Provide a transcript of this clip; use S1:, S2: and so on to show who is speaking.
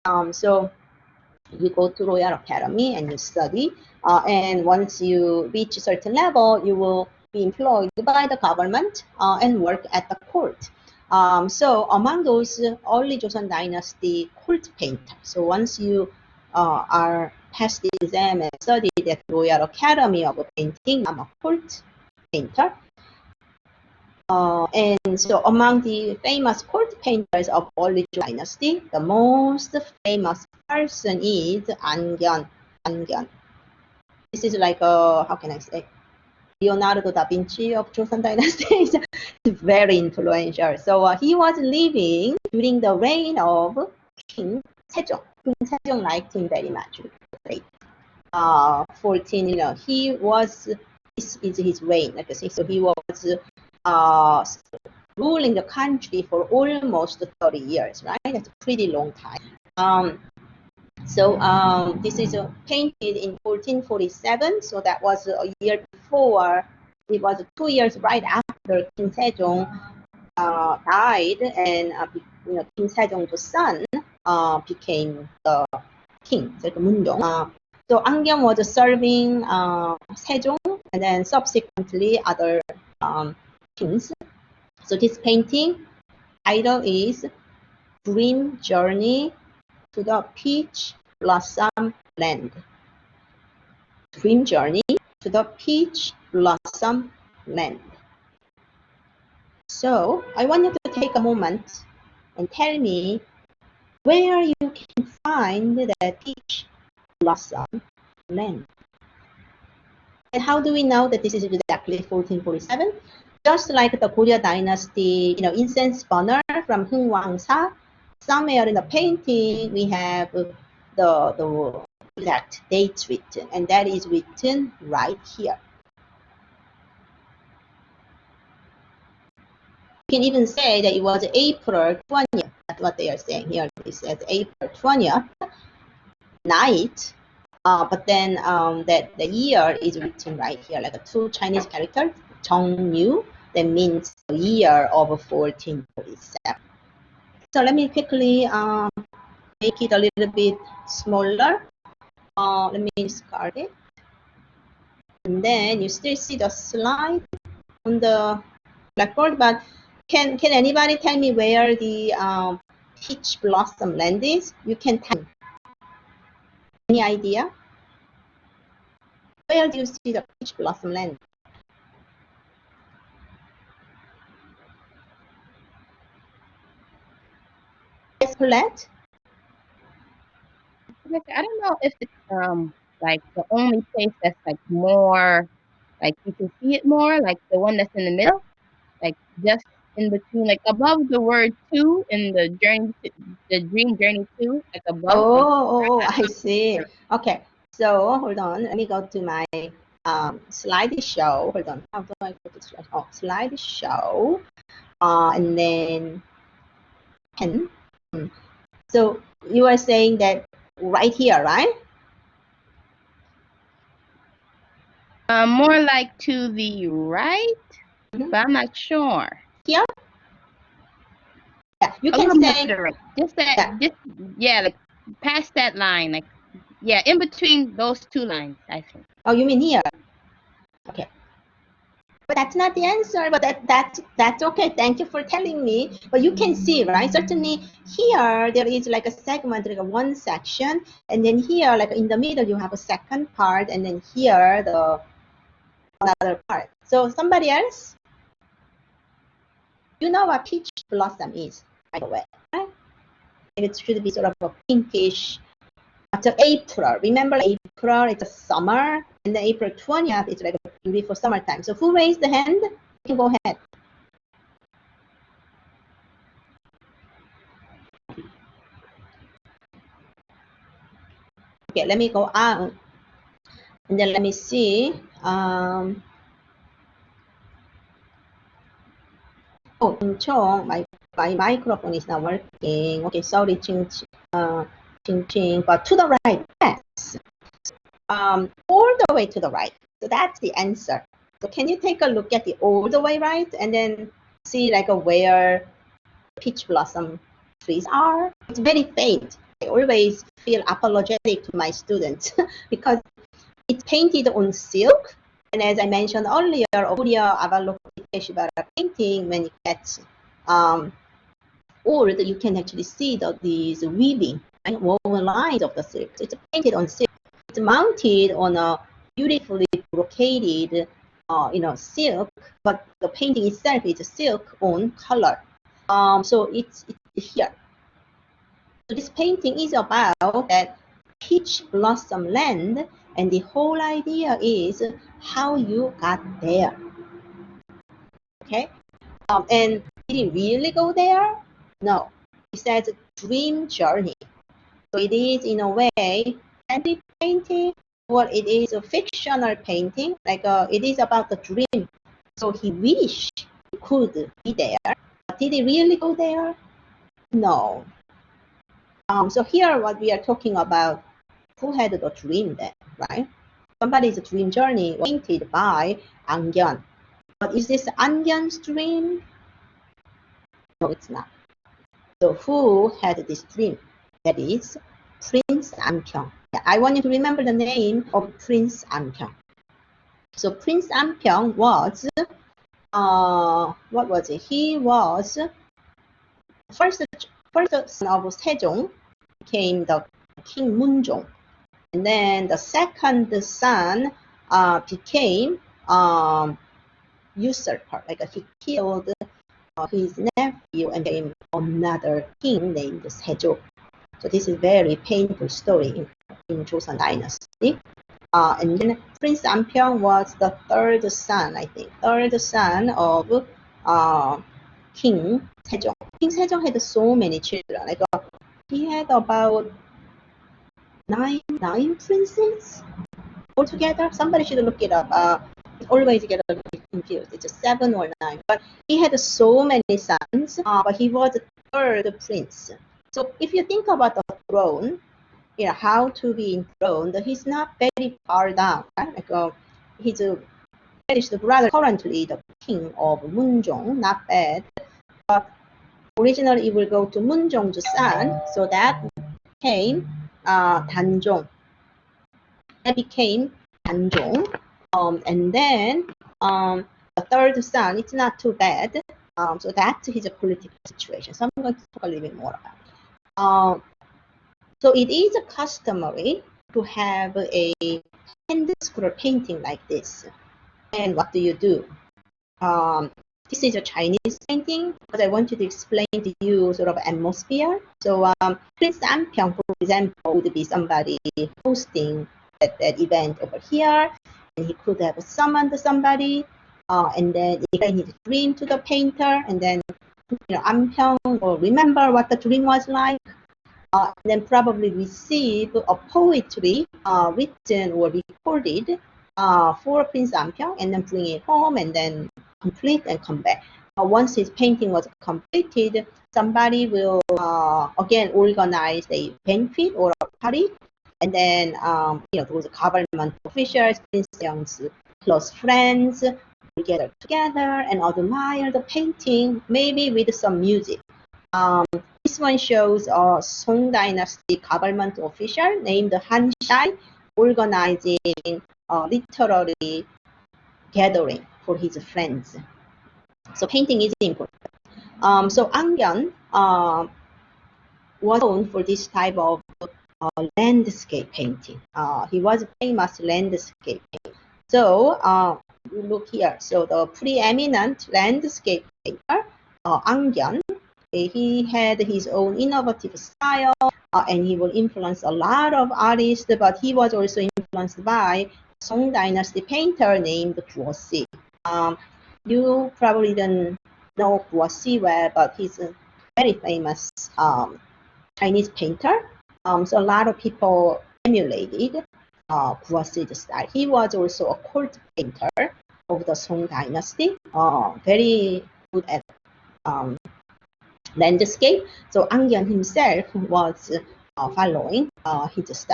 S1: So you go to Royal Academy and you study, and once you reach a certain level, you will be employed by the government and work at the court. So among those early Joseon Dynasty court painters, so once you are passed the exam and studied at Royal Academy of Painting, I'm a court painter. And so among the famous court painters of early Dynasty, the most famous person is Angyeon. This is like a, how can I say, Leonardo da Vinci of Joseon Dynasty. Is very influential. So he was living during the reign of King Sejong. King Sejong liked him very much. Great. 14, he was, this is his reign, like I say. So he was ruling the country for almost 30 years, right? That's a pretty long time. So this is painted in 1447. So that was a year before. It was 2 years right after King Sejong died, and King Sejong's son became the king, so Munjong. So Angyeong was serving Sejong, and then subsequently other kings. So this painting title is Dream Journey to the Peach Blossom Land. Dream Journey to the Peach Blossom Land. So I want you to take a moment and tell me where you can find the peach blossom land. And how do we know that this is exactly 1447? Just like the Goryeo Dynasty, incense burner from Hungwangsa, somewhere in the painting we have the exact dates written, and that is written right here. You can even say that it was April 20th. That's what they are saying here. It says April 20th night, but then that the year is written right here, like a two Chinese characters, Zhongnyu, that means the year of 1447. So let me quickly make it a little bit smaller. Let me discard it. And then you still see the slide on the blackboard, but can anybody tell me where the peach blossom land is? You can tell. Any idea? Where do you see the peach blossom land? Yes, Colette?
S2: I don't know if it's like the only place that's like more, like you can see it more, like the one that's in the middle, like just in between, like above the word two in the journey, the dream journey two, like above.
S1: Oh, I see. Okay, so hold on. Let me go to my slideshow. Hold on. How do I go to slide? Oh, slideshow. And then pen. So you are saying that right here, right?
S2: More like to the right, but I'm not sure.
S1: Here? Yeah, you can say
S2: right. Just that, yeah, like past that line, like yeah, in between those two lines, I think.
S1: Oh, you mean here? Okay. But that's not the answer, but that's okay. Thank you for telling me. But you can see, right? Certainly here there is like a segment, like a one section, and then here, like in the middle, you have a second part, and then here the another part. So somebody else? You know what peach blossom is, by the way, right? And it should be sort of a pinkish. After April, remember April, it's a summer, and then April 20th, it's like a beautiful summertime. So who raised the hand? You can go ahead. Okay, let me go out, and then let me see. Oh, Chong, my microphone is not working. Okay, sorry, Ching Ching, but to the right, yes. All the way to the right. So that's the answer. So can you take a look at the all the way right, and then see like where peach blossom trees are? It's very faint. I always feel apologetic to my students because it's painted on silk. And as I mentioned earlier, Korea Avalokiteshvara painting, when it gets old, you can actually see these weaving, right, woven lines of the silk. So it's painted on silk. It's mounted on a beautifully brocaded, silk, but the painting itself is silk on color. So it's here. So this painting is about that peach blossom land, and the whole idea is how you got there. Okay, and did he really go there? No, it says dream journey. So it is in a way fantasy painting, or it is a fictional painting, like it is about the dream. So he wished he could be there, but did he really go there? No. So here what we are talking about, who had the dream then, right? Somebody's dream journey was painted by Angyeon. But is this Angyeon's dream? No, it's not. So who had this dream? That is Prince Ampyeong. I want you to remember the name of Prince Ampyeong. So Prince Ampyeong was, what was it? He was first son of Sejong, became the King Munjong. And then the second son became usurper, like he killed his nephew and became another king named Sejong. So this is very painful story in Joseon Dynasty. And then Prince Ampyeong was the third son, I think, third son of King Sejong. King Sejong had so many children. Like he had about nine princes altogether. Somebody should look it up. Always get a little confused. It's just 7 or 9. But he had so many sons, but he was the third prince. So if you think about the throne, how to be enthroned, he's not very far down. Right? Like he's a eldest brother, currently the king of Munjong, not bad. But originally it will go to Munjong's son, so that became Danjong. That became Danjong. And then the third son, it's not too bad. So that's his political situation. So I'm going to talk a little bit more about. So it is customary to have a hand scroll painting like this. And what do you do? This is a Chinese painting, but I want you to explain to you sort of atmosphere. So Prince Ampyeong, for example, would be somebody hosting that event over here, and he could have summoned somebody, and then explain his dream to the painter, and then Ampyeong will remember what the dream was like, and then probably receive a poetry written or recorded for Prince Ampyeong, and then bring it home and then complete and come back. Once his painting was completed, somebody will again organize a banquet or a party, and then those government officials, Prince Young's close friends, will gather together and admire the painting, maybe with some music. This one shows a Song Dynasty government official named Han Shai organizing a literary gathering for his friends. So painting is important. So Angyeon was known for this type of landscape painting. He was a famous landscape painter. So you look here. So the preeminent landscape painter, Angyeon, he had his own innovative style, and he will influence a lot of artists, but he was also influenced by Song Dynasty painter named Joseon. You probably don't know Joseon well, but he's a very famous Chinese painter. So a lot of people emulated Joseon's style. He was also a court painter of the Song Dynasty, very good at landscape. So Angyeon himself was following his style.